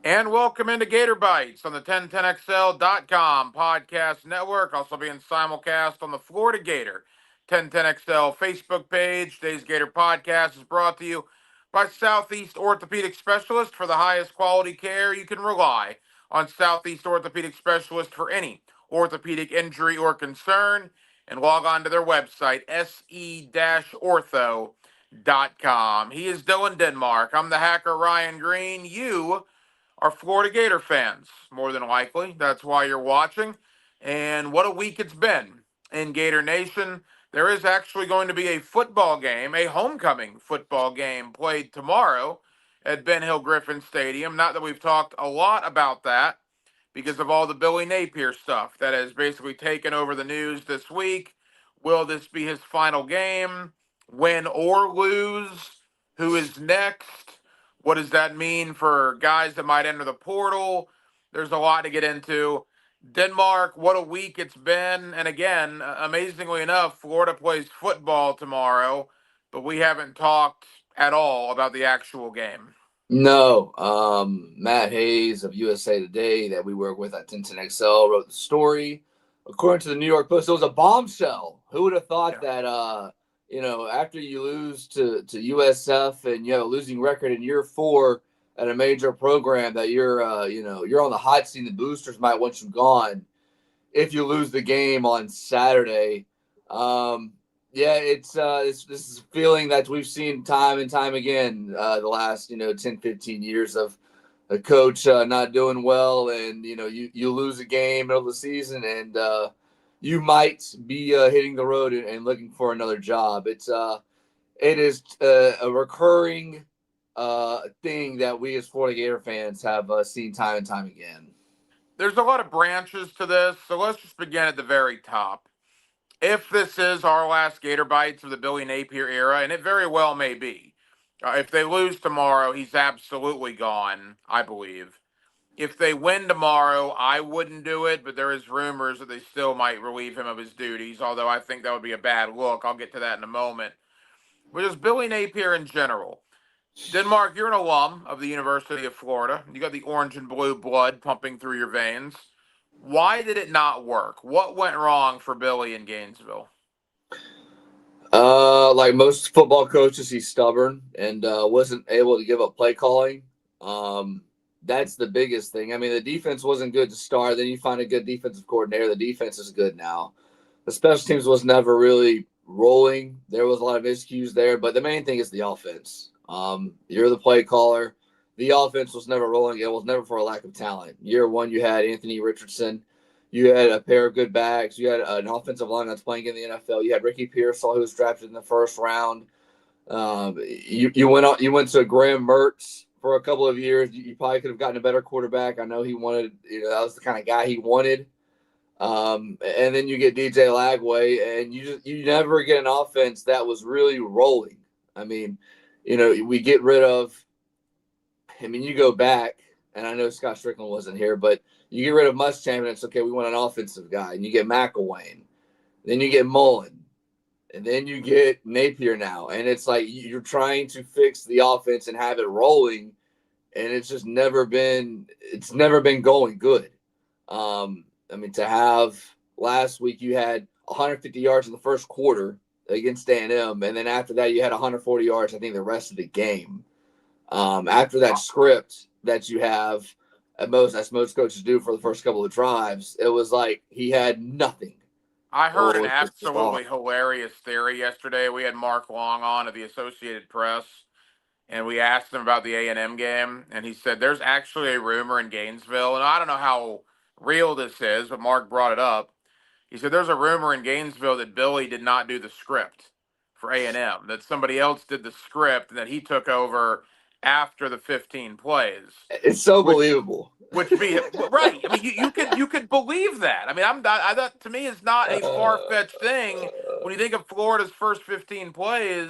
And welcome into Gator Bytes on the 1010XL.com podcast network. Also being simulcast on the Florida Gator 1010XL Facebook page. Today's Gator podcast is brought to you by Southeast Orthopedic Specialist. For the highest quality care, you can rely on Southeast Orthopedic Specialist for any orthopedic injury or concern. And log on to their website, se-ortho.com. He is Dylan Denmark. I'm the hacker Ryan Green. You are Florida Gator fans, more than likely. That's why you're watching. And what a week it's been in Gator Nation. There is actually going to be a football game, a homecoming football game played tomorrow at Ben Hill Griffin Stadium. Not that we've talked a lot about that because of all the Billy Napier stuff that has basically taken over the news this week. Will this be his final game? Win or lose? Who is next? What does that mean for guys that might enter the portal? There's a lot to get into. Denmark, what a week it's been. And again, amazingly enough, Florida plays football tomorrow, but we haven't talked at all about the actual game. No, Matt Hayes of USA Today that we work with at 1010XL wrote the story. According to the New York Post, it was a bombshell. Who would have thought that, after you lose to USF and you have a losing record in year 4 at a major program that you're on the hot seat, the boosters might want you gone if you lose the game on Saturday. It's this is a feeling that we've seen time and time again the last 10, 15 years of a coach not doing well, and you lose a game middle of the season, and you might be hitting the road and looking for another job. It is a recurring thing that we as Florida Gator fans have seen time and time again. There's a lot of branches to this, so let's just begin at the very top. If this is our last Gator Bites of the Billy Napier era, and it very well may be, if they lose tomorrow, he's absolutely gone, I believe. If they win tomorrow, I wouldn't do it, but there is rumors that they still might relieve him of his duties, although I think that would be a bad look. I'll get to that in a moment. But just Billy Napier in general. Denmark, you're an alum of the University of Florida. You got the orange and blue blood pumping through your veins. Why did it not work? What went wrong for Billy in Gainesville? Like most football coaches, he's stubborn and wasn't able to give up play calling. That's the biggest thing. I mean, the defense wasn't good to start. Then you find a good defensive coordinator. The defense is good now. The special teams was never really rolling. There was a lot of miscues there, but the main thing is the offense. You're the play caller. The offense was never rolling. It was never for a lack of talent. Year 1, you had Anthony Richardson. You had a pair of good backs. You had an offensive line that's playing in the NFL. You had Ricky Pearsall, who was drafted in the first round. You went to Graham Mertz for a couple of years. You probably could have gotten a better quarterback. I know he wanted, that was the kind of guy he wanted. And then you get DJ Lagway, and you never get an offense that was really rolling. I mean, we get rid of. I mean, you go back, and I know Scott Strickland wasn't here, but you get rid of Muschamp, and it's okay. We want an offensive guy, and you get McElwain, then you get Mullen, and then you get Napier now, and it's like you're trying to fix the offense and have it rolling, and it's just never been going good. I mean, to have last week you had 150 yards in the first quarter against A&M, and then after that you had 140 yards, I think, the rest of the game. After that script that you have, as most coaches do for the first couple of drives, it was like he had nothing. I heard an absolutely hilarious theory yesterday. We had Mark Long on of the Associated Press, and we asked him about the A&M game, and he said there's actually a rumor in Gainesville, and I don't know how real this is, but Mark brought it up. He said there's a rumor in Gainesville that Billy did not do the script for A&M, that somebody else did the script, and that he took over after the 15 plays. It's so believable. Which be right. I mean, you could believe that. I mean, that to me is not a far-fetched thing when you think of Florida's first 15 plays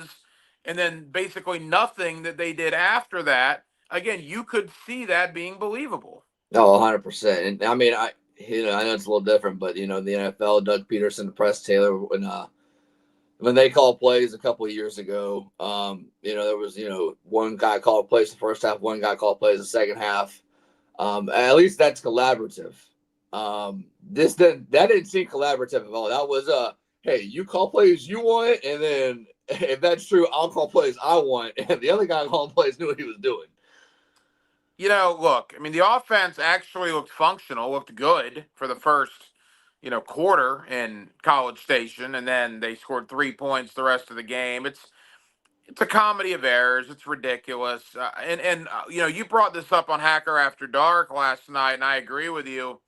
and then basically nothing that they did after that. Again, you could see that being believable. No, 100%. And I mean, I know it's a little different, but the NFL, Doug Peterson, Press Taylor, when they called plays a couple of years ago, there was one guy called plays the first half, one guy called plays the second half. At least that's collaborative. That didn't seem collaborative at all. That was hey, you call plays you want, and then if that's true, I'll call plays I want, and the other guy calling plays knew what he was doing. Look, I mean, the offense actually looked functional, looked good for the first, quarter in College Station, and then they scored 3 points the rest of the game. It's a comedy of errors. It's ridiculous. You brought this up on Hacker After Dark last night, and I agree with you.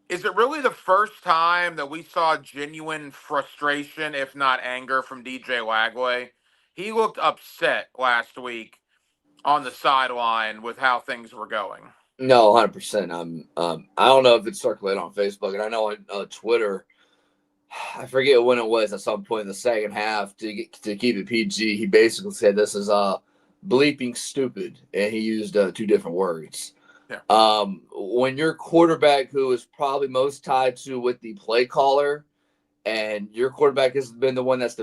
Is it really the first time that we saw genuine frustration, if not anger, from DJ Lagway? He looked upset last week on the sideline with how things were going. No, 100%. I don't know if it's circulated on Facebook, and I know on Twitter. I forget when it was at some point in the second half to keep it PG. He basically said this is bleeping stupid, and he used two different words. Yeah. When your quarterback, who is probably most tied to with the play caller, and your quarterback has been the one that's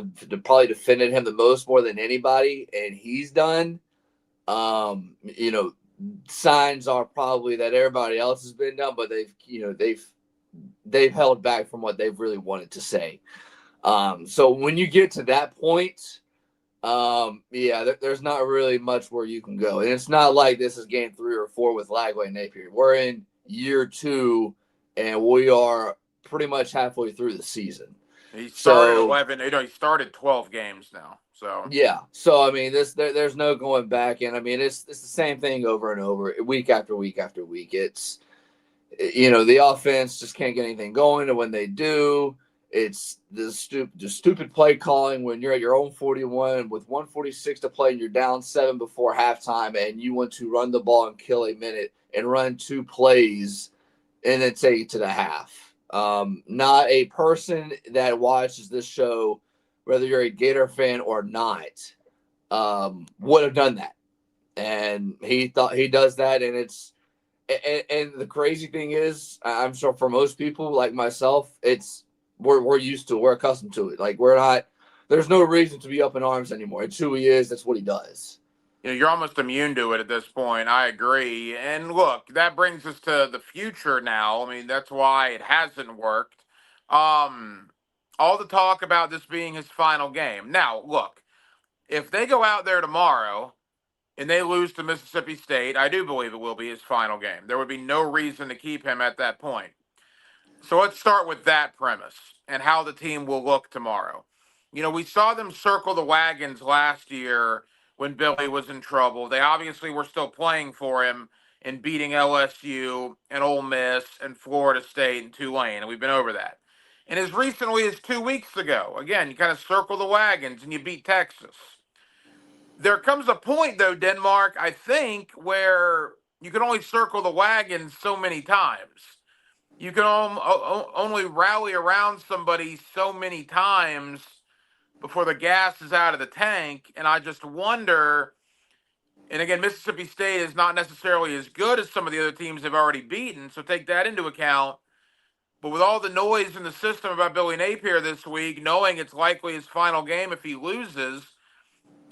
probably defended him the most more than anybody, and he's done. Signs are probably that everybody else has been done, but they've held back from what they've really wanted to say. So when you get to that point, there's not really much where you can go. And it's not like this is game 3 or 4 with Lagway and Napier. We're in year 2, and we are pretty much halfway through the season. He started 11. He started 12 games now. So yeah. So I mean, there's no going back, and I mean it's the same thing over and over, week after week after week. It's the offense just can't get anything going, and when they do, it's the stupid play calling when you're at your own 41 with 146 to play and you're down 7 before halftime, and you want to run the ball and kill a minute and run 2 plays and then take it to the half. Not a person that watches this show, whether you're a Gator fan or not, would have done that. And he thought he does that, and it's and the crazy thing is, I'm sure for most people like myself, we're used to it, we're accustomed to it. Like there's no reason to be up in arms anymore. It's who he is. That's what he does. You're almost immune to it at this point. I agree. And look, that brings us to the future now. I mean, that's why it hasn't worked. All the talk about this being his final game. Now, look, if they go out there tomorrow and they lose to Mississippi State, I do believe it will be his final game. There would be no reason to keep him at that point. So let's start with that premise and how the team will look tomorrow. We saw them circle the wagons last year when Billy was in trouble. They obviously were still playing for him in beating LSU and Ole Miss and Florida State and Tulane, and we've been over that. And as recently as 2 weeks ago, again, you kind of circle the wagons and you beat Texas. There comes a point, though, Denmark, I think, where you can only circle the wagons so many times. You can only rally around somebody so many times before the gas is out of the tank. And I just wonder, and again, Mississippi State is not necessarily as good as some of the other teams they've already beaten, so take that into account. But with all the noise in the system about Billy Napier this week, knowing it's likely his final game if he loses,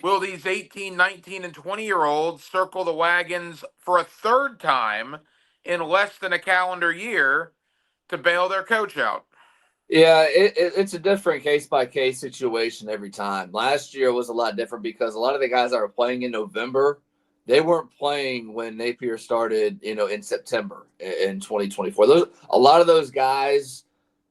will these 18, 19, and 20-year-olds circle the wagons for a third time in less than a calendar year to bail their coach out? Yeah, it's a different case-by-case situation every time. Last year was a lot different because a lot of the guys that were playing in November, they weren't playing when Napier started, in September in 2024. A lot of those guys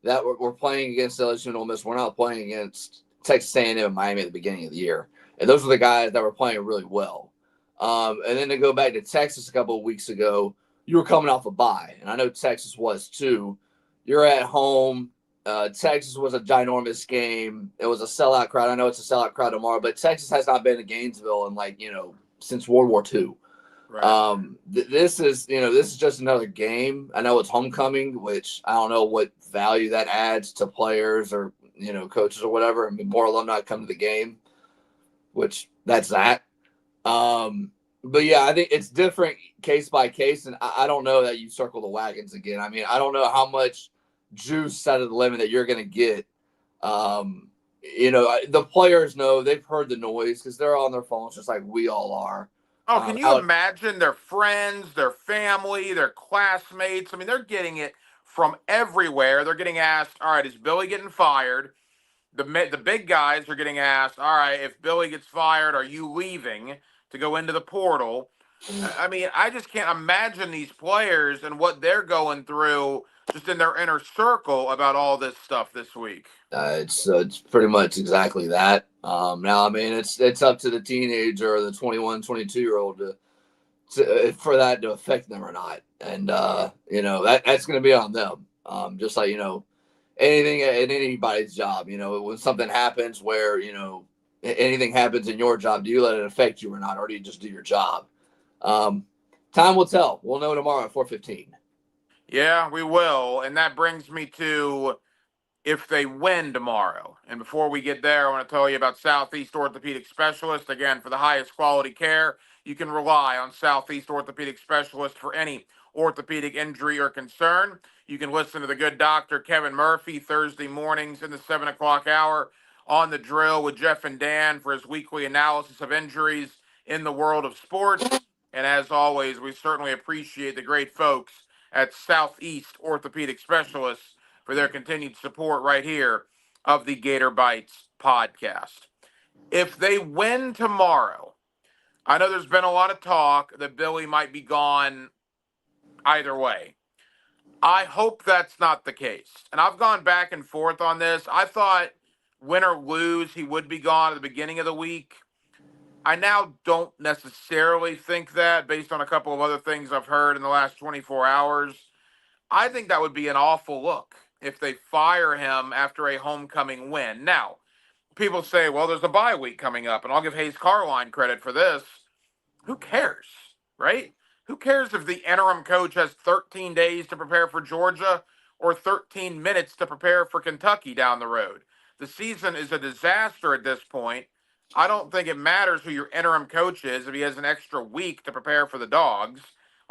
that were playing against LSU and Ole Miss were not playing against Texas A&M and Miami at the beginning of the year. And those were the guys that were playing really well. And then to go back to Texas a couple of weeks ago, you were coming off a bye, and I know Texas was too. You're at home. Texas was a ginormous game. It was a sellout crowd. I know it's a sellout crowd tomorrow, but Texas has not been to Gainesville in since World War II. Right. This is just another game. I know it's homecoming, which I don't know what value that adds to players or coaches or whatever. I mean, more alumni come to the game, which that's that. But yeah, I think it's different case by case, and I don't know that you circle the wagons again. I mean, I don't know how much juice out of the lemon that you're going to get. The players know, they've heard the noise because they're on their phones just like we all are. Oh, can you Out. imagine their friends, their family, their classmates? I mean, they're getting it from everywhere. They're getting asked, all right, is Billy getting fired? The big guys are getting asked, all right, if Billy gets fired, are you leaving to go into the portal? I mean, I just can't imagine these players and what they're going through just in their inner circle about all this stuff this week. It's pretty much exactly that. Now, I mean, it's up to the teenager or the 21, 22 year old for that to affect them or not, and that's going to be on them. Just like anything in anybody's job, when something happens where anything happens in your job, do you let it affect you or not, or do you just do your job? Um, Time will tell. We'll know tomorrow at 4:15. Yeah, we will. And that brings me to if they win tomorrow. And before we get there, I want to tell you about Southeast Orthopedic Specialist. Again, for the highest quality care, you can rely on Southeast Orthopedic Specialist for any orthopedic injury or concern. You can listen to the good doctor, Kevin Murphy, Thursday mornings in the 7 o'clock hour on the drill with Jeff and Dan for his weekly analysis of injuries in the world of sports. And as always, we certainly appreciate the great folks at Southeast Orthopedic Specialists for their continued support right here of the Gator Bytes podcast. If they win tomorrow, I know there's been a lot of talk that Billy might be gone either way. I hope that's not the case. And I've gone back and forth on this. I thought win or lose, he would be gone at the beginning of the week. I now don't necessarily think that based on a couple of other things I've heard in the last 24 hours. I think that would be an awful look if they fire him after a homecoming win. Now, people say, well, there's a bye week coming up, and I'll give Hayes Carline credit for this. Who cares, right? Who cares if the interim coach has 13 days to prepare for Georgia or 13 minutes to prepare for Kentucky down the road? The season is a disaster at this point. I don't think it matters who your interim coach is if he has an extra week to prepare for the Dogs,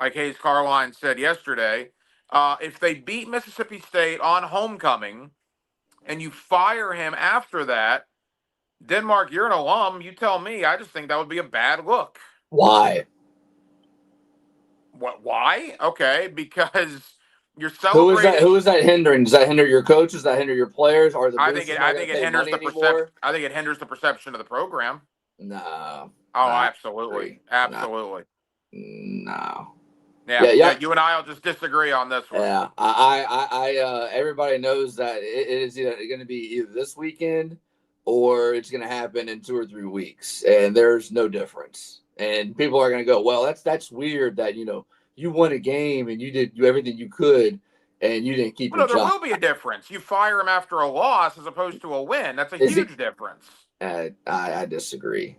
like Hayes Carline said yesterday. If they beat Mississippi State on homecoming and you fire him after that, Denmark, you're an alum. You tell me. I just think that would be a bad look. Why? What? Why? Okay, because you're Who is that? celebrating. Who is that hindering? Does that hinder your coaches? Does that hinder your players? Are the I think boosters it. not I going think to it pay hinders money the perception. anymore? I think it hinders the perception of the program. No, Oh, no, absolutely, agree. No, absolutely. no. Yeah, Yeah, yeah. yeah, You and I'll just disagree on this one. yeah. Everybody knows that it is either going to be either this weekend or it's going to happen in 2 or 3 weeks, and there's no difference. And people are going to go, well, that's weird that you won a game and you did everything you could, and you didn't keep Well, your no, there job. will be a difference. You fire him after a loss as opposed to a win. That's a Is he? huge difference. I disagree.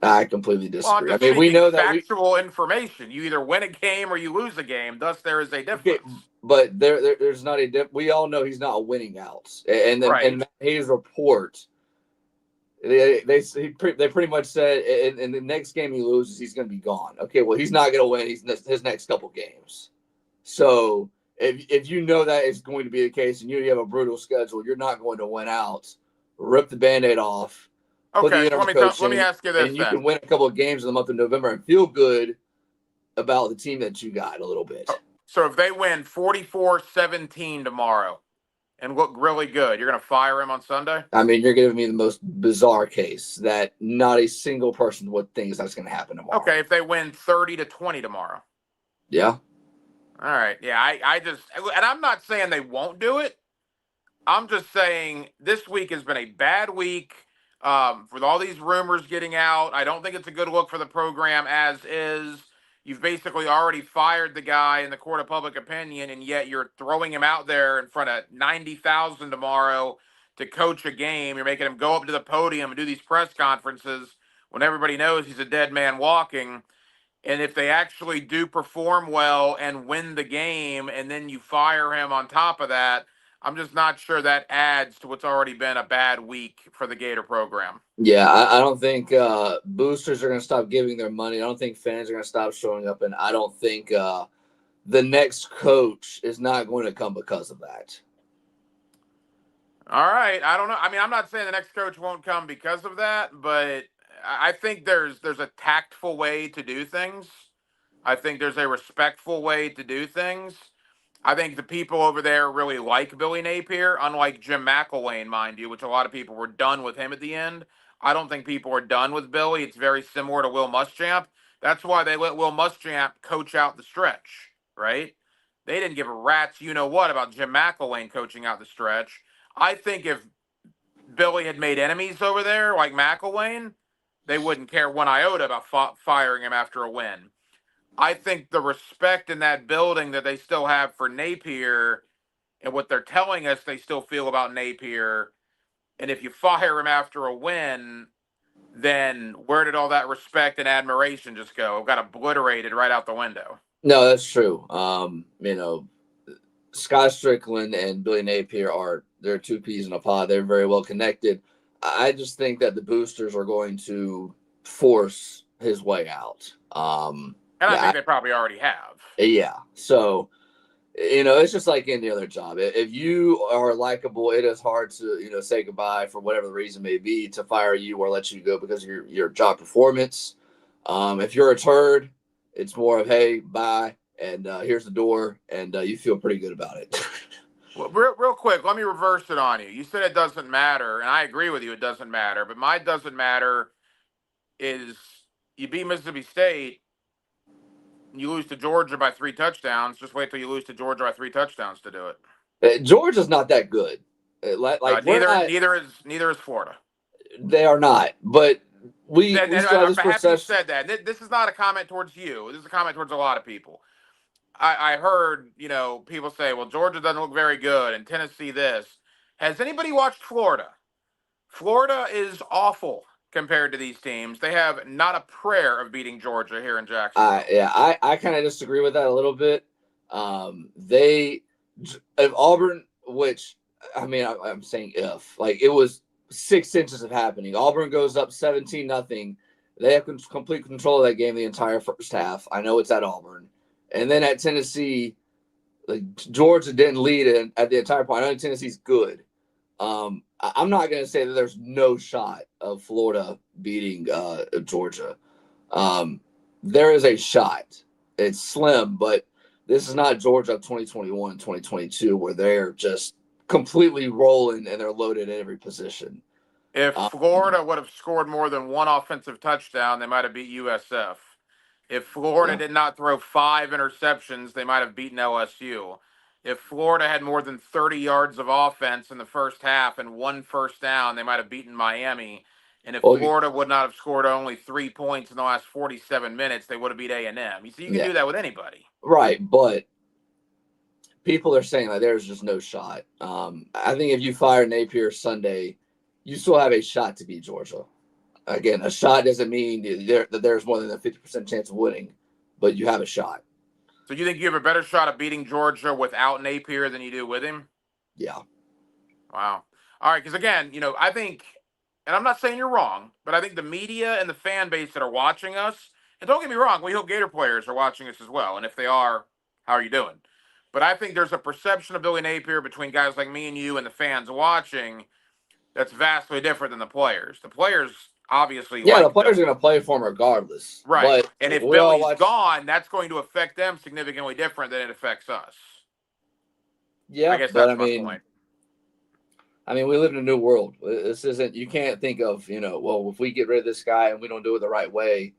I completely Well, I'm disagree. I just mean, we speaking know that we factual information. You either win a game or you lose a game. Thus, there is a okay, difference. but there's not a we all know he's not winning out, and then Right. and Hayes' report they pretty much said in the next game he loses he's going to be gone. Okay, well he's not going to win his next couple games. So if you know that is going to be the case and you have a brutal schedule, you're not going to win out. Rip the Band-Aid off, put the Okay, so interim coach let me in, ask you this and you can then. win a couple of games in the month of November and feel good about the team that you got a little bit. So if they win 44-17 tomorrow and look really good, you're going to fire him on Sunday? I mean, you're giving me the most bizarre case that not a single person would think that's going to happen tomorrow. Okay, if they win 30-20 tomorrow. Yeah. All right. Yeah, I just, and I'm not saying they won't do it. I'm just saying this week has been a bad week with all these rumors getting out. I don't think it's a good look for the program as is. You've basically already fired the guy in the court of public opinion, and yet you're throwing him out there in front of 90,000 tomorrow to coach a game. You're making him go up to the podium and do these press conferences when everybody knows he's a dead man walking. And if they actually do perform well and win the game, and then you fire him on top of that, I'm just not sure that adds to what's already been a bad week for the Gator program. Yeah, I don't think boosters are going to stop giving their money. I don't think fans are going to stop showing up. And I don't think the next coach is not going to come because of that. All right. I don't know. I mean, I'm not saying the next coach won't come because of that, but I think there's a tactful way to do things. I think there's a respectful way to do things. I think the people over there really like Billy Napier, unlike Jim McElwain, mind you, which a lot of people were done with him at the end. I don't think people are done with Billy. It's very similar to Will Muschamp. That's why they let Will Muschamp coach out the stretch, right? They didn't give a rat's you know what about Jim McElwain coaching out the stretch. I think if Billy had made enemies over there like McElwain, they wouldn't care one iota about firing him after a win. I think the respect in that building that they still have for Napier and what they're telling us they still feel about Napier, and if you fire him after a win, then where did all that respect and admiration just go? It got obliterated right out the window. No, that's true. Scott Strickland and Billy Napier they're two peas in a pod. They're very well connected. I just think that the boosters are going to force his way out. And I think they probably already have. Yeah. So, it's just like any other job. If you are likable, it is hard to, say goodbye for whatever the reason may be to fire you or let you go because of your job performance. If you're a turd, it's more of, hey, bye, and here's the door, and you feel pretty good about it. Well, real quick, let me reverse it on you. You said it doesn't matter, and I agree with you. It doesn't matter, but my doesn't matter is you beat Mississippi State, you lose to Georgia by 3 touchdowns. Just wait till you lose to Georgia by 3 touchdowns to do it. Georgia's not that good. Neither is Florida. They are not, but we still have this perception. You said that. This is not a comment towards you. This is a comment towards a lot of people. I heard, people say, well, Georgia doesn't look very good and Tennessee this. Has anybody watched Florida? Florida is awful compared to these teams. They have not a prayer of beating Georgia here in Jacksonville. I kind of disagree with that a little bit. If Auburn, which, I'm saying if, like it was 6 inches of happening. Auburn goes up 17-0. They have complete control of that game the entire first half. I know it's at Auburn. And then at Tennessee, like Georgia didn't lead it at the entire point. I know Tennessee's good. I'm not going to say that there's no shot of Florida beating Georgia. There is a shot. It's slim, but this is not Georgia of 2021, 2022, where they're just completely rolling and they're loaded at every position. If Florida would have scored more than one offensive touchdown, they might have beat USF. If Florida did not throw 5 interceptions, they might have beaten LSU. If Florida had more than 30 yards of offense in the first half and 1 first down, they might have beaten Miami. And if Florida would not have scored only 3 points in the last 47 minutes, they would have beat A&M. You see, you can do that with anybody. Right, but people are saying that there's just no shot. I think if you fire Napier Sunday, you still have a shot to beat Georgia. Again, a shot doesn't mean that there's more than a 50% chance of winning, but you have a shot. So you think you have a better shot of beating Georgia without Napier than you do with him? Yeah. Wow. All right, because again, I think, and I'm not saying you're wrong, but I think the media and the fan base that are watching us, and don't get me wrong, we hope Gator players are watching us as well, and if they are, how are you doing? But I think there's a perception of Billy Napier between guys like me and you and the fans watching that's vastly different than the players. The players obviously the players are going to play for him regardless. Right. But and if Billy's gone, that's going to affect them significantly different than it affects us. Yeah, I guess that's my point. We live in a new world. This isn't, you can't think of, well, if we get rid of this guy and we don't do it the right way,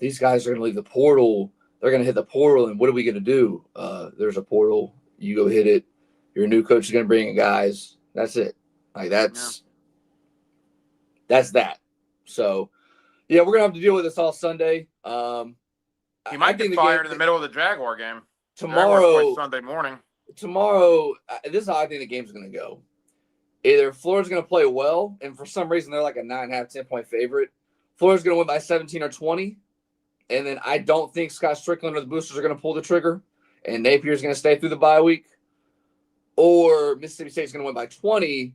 these guys are going to leave the portal. They're going to hit the portal, and what are we going to do? There's a portal. You go hit it. Your new coach is going to bring in guys. That's it. Like, that's that. So, we're going to have to deal with this all Sunday. He might get fired in the middle of the Jaguar game. Tomorrow, Sunday morning. Tomorrow, this is how I think the game's going to go. Either Florida's going to play well, and for some reason they're like a 9.5, 10-point favorite. Florida's going to win by 17 or 20, and then I don't think Scott Strickland or the boosters are going to pull the trigger, and Napier's going to stay through the bye week. Or Mississippi State's going to win by 20,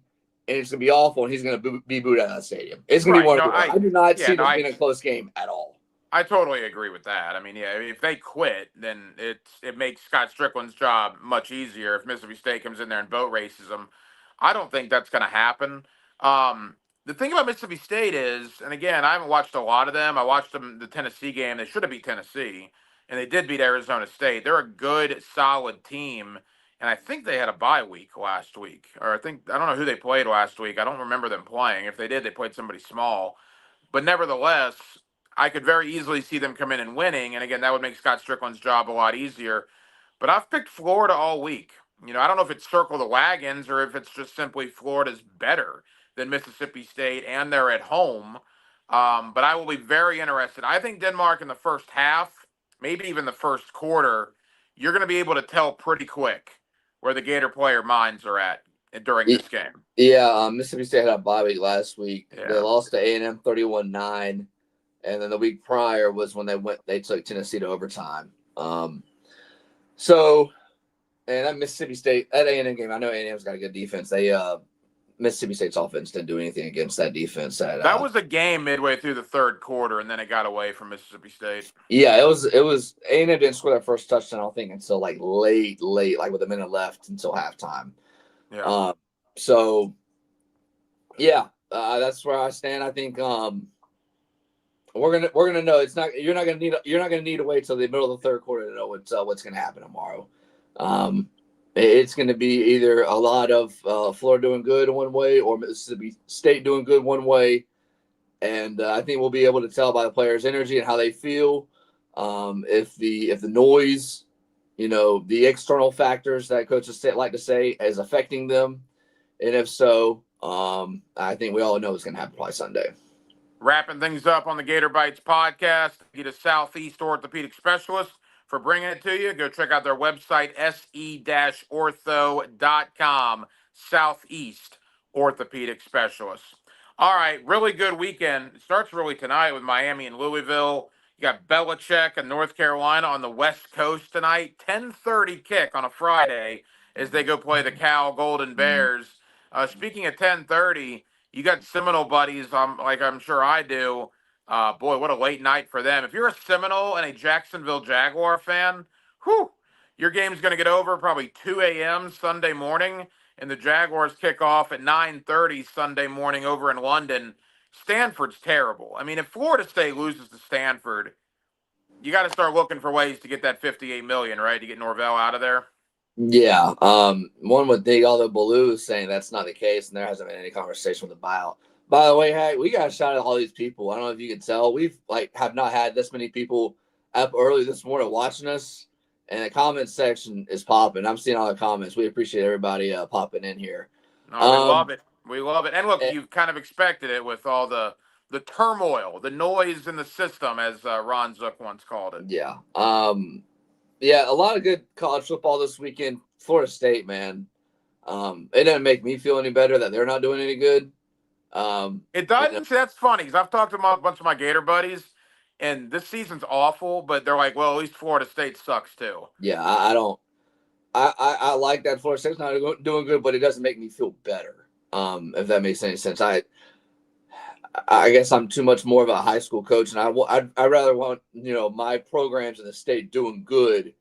and it's going to be awful, and he's going to be booed out of the stadium. It's going to be one of I do not see this being a close game at all. I totally agree with that. If they quit, then it makes Scott Strickland's job much easier if Mississippi State comes in there and boat races them. I don't think that's going to happen. The thing about Mississippi State is, and again, I haven't watched a lot of them. I watched them the Tennessee game. They should have beat Tennessee, and they did beat Arizona State. They're a good, solid team, and I think they had a bye week last week, or I don't know who they played last week. I don't remember them playing. If they did, they played somebody small. But nevertheless, I could very easily see them come in and winning, and again, that would make Scott Strickland's job a lot easier. But I've picked Florida all week. I don't know if it's circle the wagons or if it's just simply Florida's better than Mississippi State, and they're at home. But I will be very interested. I think Denmark in the first half, maybe even the first quarter, you're going to be able to tell pretty quick where the Gator player minds are at during this game. Yeah, Mississippi State had a bye week last week. Yeah. They lost to A&M 31-9, and then the week prior was when they took Tennessee to overtime. So, and that Mississippi State, that A&M game, I know A&M's got a good defense. Mississippi State's offense didn't do anything against that defense. That was a game midway through the third quarter, and then it got away from Mississippi State. Yeah, it was A&M didn't score that first touchdown, I don't think, until like late, like with a minute left until halftime. Yeah. So, yeah, that's where I stand. I think we're gonna know. You're not gonna need to wait till the middle of the third quarter to know what's gonna happen tomorrow. It's going to be either a lot of Florida doing good one way or Mississippi State doing good one way. And I think we'll be able to tell by the players' energy and how they feel. If the noise, the external factors that coaches like to say is affecting them. And if so, I think we all know it's going to happen probably Sunday. Wrapping things up on the Gator Bytes podcast, get a Southeast Orthopedic Specialist for bringing it to you. Go check out their website, se-ortho.com, Southeast Orthopedic Specialists. All right, really good weekend. It starts really tonight with Miami and Louisville. You got Belichick and North Carolina on the West Coast tonight. 10:30 kick on a Friday as they go play the Cal Golden Bears. Speaking of 10:30, you got Seminole buddies, like I'm sure I do. Boy, what a late night for them. If you're a Seminole and a Jacksonville Jaguar fan, your game's going to get over probably 2 a.m. Sunday morning, and the Jaguars kick off at 9:30 Sunday morning over in London. Stanford's terrible. I mean, if Florida State loses to Stanford, you got to start looking for ways to get that $58 million, right, to get Norvell out of there. Yeah. One would think, although Ballou is saying that's not the case, and there hasn't been any conversation with the buyout. By the way, hey, we got a shout out to all these people. I don't know if you can tell. We've have not had this many people up early this morning watching us, and the comment section is popping. I'm seeing all the comments. We appreciate everybody popping in here. No, we love it. We love it. And look, you've kind of expected it with all the turmoil, the noise in the system, as Ron Zook once called it. Yeah. Yeah, a lot of good college football this weekend. Florida State, man. It doesn't make me feel any better that they're not doing any good. It doesn't. See, that's funny because I've talked to a bunch of my Gator buddies, and this season's awful, but they're like, well, at least Florida State sucks too. Yeah, I don't. I like that Florida State's not doing good, but it doesn't make me feel better. If that makes any sense. I guess I'm too much more of a high school coach, and I'd rather want my programs in the state doing good.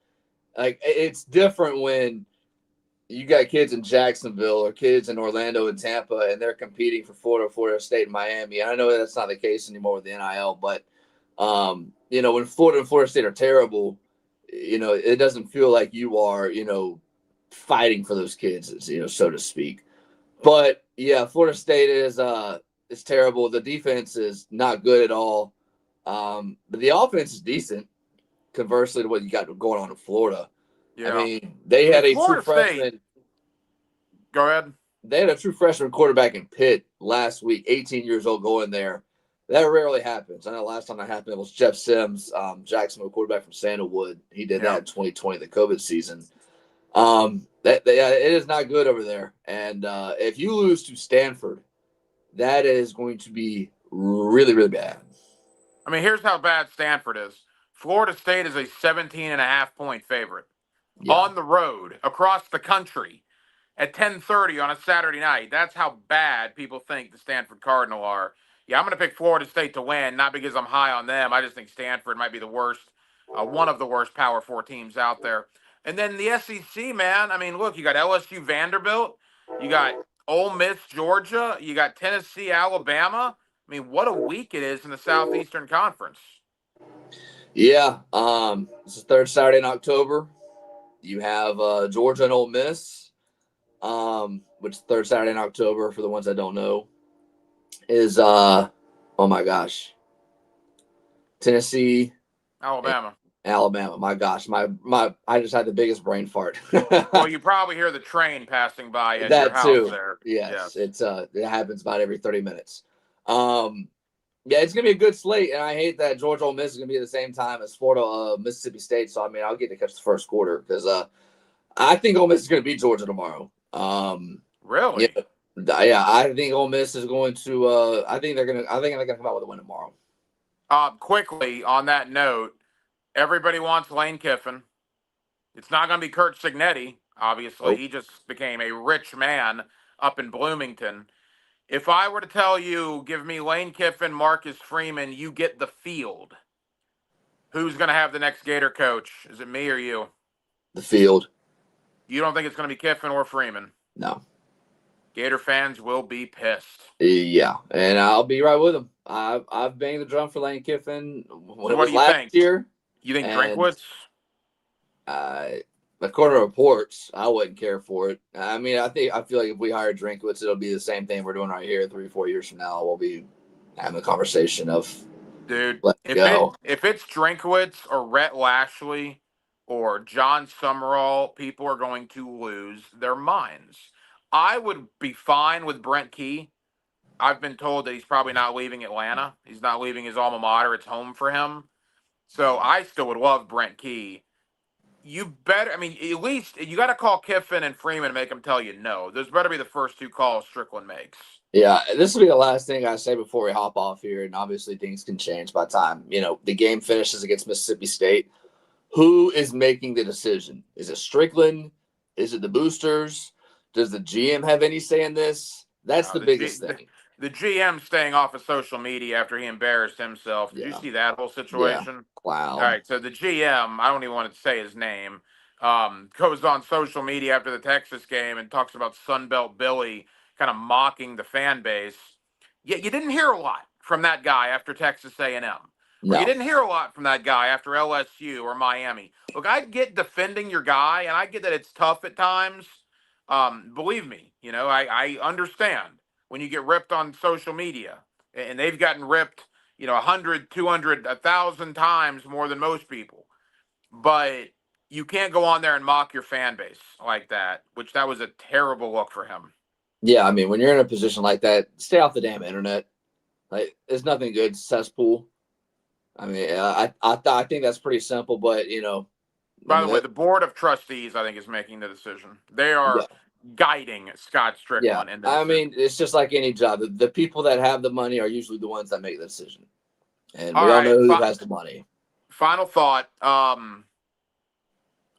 Like, it's different when you got kids in Jacksonville or kids in Orlando and Tampa, and they're competing for Florida State, and Miami. I know that's not the case anymore with the NIL, but when Florida and Florida State are terrible, it doesn't feel like you are fighting for those kids, so to speak. But yeah, Florida State is terrible. The defense is not good at all, but the offense is decent. Conversely to what you got going on in Florida. Yeah. I mean, they had a true freshman. Go ahead. They had a true freshman quarterback in Pitt last week, 18 years old, going there. That rarely happens. I know last time that happened it was Jeff Sims, Jacksonville quarterback from Sandalwood. He did that in 2020, the COVID season. It is not good over there. And if you lose to Stanford, that is going to be really, really bad. I mean, here's how bad Stanford is. Florida State is a 17.5-point favorite on the road across the country at 10:30 on a Saturday night. That's how bad people think the Stanford Cardinal are. Yeah, I'm going to pick Florida State to win, not because I'm high on them. I just think Stanford might be the worst, one of the worst Power 4 teams out there. And then the SEC, man. I mean, look, you got LSU Vanderbilt. You got Ole Miss, Georgia. You got Tennessee, Alabama. I mean, what a week it is in the Southeastern Conference. Yeah. It's the third Saturday in October. You have Georgia and Ole Miss, which is third Saturday in October for the ones that don't know, is oh my gosh, Tennessee and Alabama. Alabama. My gosh, my I just had the biggest brain fart. Well, you probably hear the train passing by at your That house too. there. Yes, Yes. it happens about every 30 minutes. Um, yeah, it's gonna be a good slate, and I hate that Georgia Ole Miss is gonna be at the same time as Florida Mississippi State. So I mean, I'll get to catch the first quarter because I think Ole Miss is gonna beat Georgia tomorrow. Yeah, Really? yeah, I think Ole Miss is going to. I think they're gonna come out with a win tomorrow. Quickly on that note, everybody wants Lane Kiffin. It's not going to be Kurt Signetti, obviously. Nope. He just became a rich man up in Bloomington. If I were to tell you, give me Lane Kiffin, Marcus Freeman, you get the field. Who's going to have the next Gator coach? Is it me or you? The field. You don't think it's going to be Kiffin or Freeman? No. Gator fans will be pissed. Yeah, and I'll be right with them. I've banged the drum for Lane Kiffin when So it what was do you last think? year, You think and Drinkwitz? uh, according to reports, I wouldn't care for it. I mean, I feel like if we hire Drinkwitz, it'll be the same thing we're doing right here. 3-4 years from now, we'll be having a conversation of Dude, let's go. if it's Drinkwitz or Rhett Lashley or John Summerall, people are going to lose their minds. I would be fine with Brent Key. I've been told that he's probably not leaving Atlanta. He's not leaving his alma mater. It's home for him. So I still would love Brent Key. You better, I mean, at least you got to call Kiffin and Freeman and make them tell you no. Those better be the first two calls Strickland makes. Yeah, this will be the last thing I say before we hop off here, and obviously things can change by the time the game finishes against Mississippi State. Who is making the decision? Is it Strickland? Is it the boosters? Does the GM have any say in this? That's Uh, the the, G, biggest the thing. the GM staying off of social media after he embarrassed himself. Did you Yeah, see that whole yeah, situation? All clown. right, so the GM, I don't even want to say his name, goes on social media after the Texas game and talks about Sunbelt Billy kind of mocking the fan base. Yet you didn't hear a lot from that guy after Texas A&M, or you No, didn't hear a lot from that guy after LSU or Miami. Look, I get defending your guy, and I get that it's tough at times. Believe me, I understand when you get ripped on social media, and they've gotten ripped 100, 200, 1,000 times more than most people. But you can't go on there and mock your fan base like that, which that was a terrible look for him. yeah, I mean, when you're in a position like that, stay off the damn internet. Like, there's nothing good, cesspool. I mean, I think that's pretty simple, but I By the mean, way, the board of trustees, I think, is making the decision. They yeah, are guiding Scott yeah. Strickland in the I decision. mean, it's just like any job. The people that have the money are usually the ones that make the decision, and All we all right, know who has the money. final thought.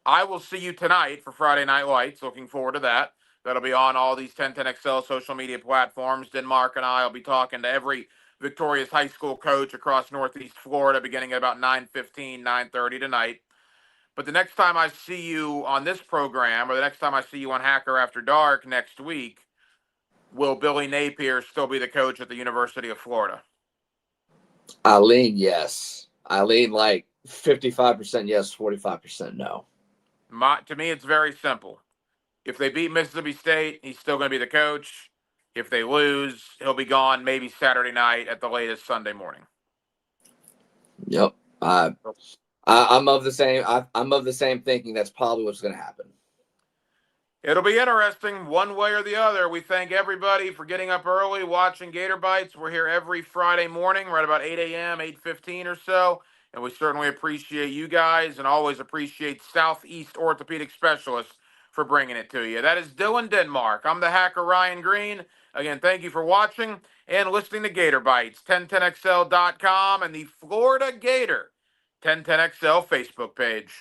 I will see you tonight for Friday Night Lights. Looking forward to that. That'll be on all these 1010XL social media platforms. Denmark and I will be talking to every Victoria's high school coach across Northeast Florida beginning at about 9:15, 9:30 tonight. But the next time I see you on this program, or the next time I see you on Hacker After Dark next week, will Billy Napier still be the coach at the University of Florida? I lean yes. I lean like 55% yes, 45% no. To me, it's very simple. If they beat Mississippi State, he's still going to be the coach. If they lose, he'll be gone maybe Saturday night at the latest Sunday morning. Yep. I'm of the same. I'm of the same thinking. That's probably what's going to happen. It'll be interesting one way or the other. We thank everybody for getting up early, watching Gator Bytes. We're here every Friday morning, right about 8 a.m., 8:15 or so. And we certainly appreciate you guys and always appreciate Southeast Orthopedic Specialists for bringing it to you. That is Dylan Denmark. I'm the hacker, Ryan Green. Again, thank you for watching and listening to Gator Bytes, 1010XL.com and the Florida Gator 1010XL Facebook page.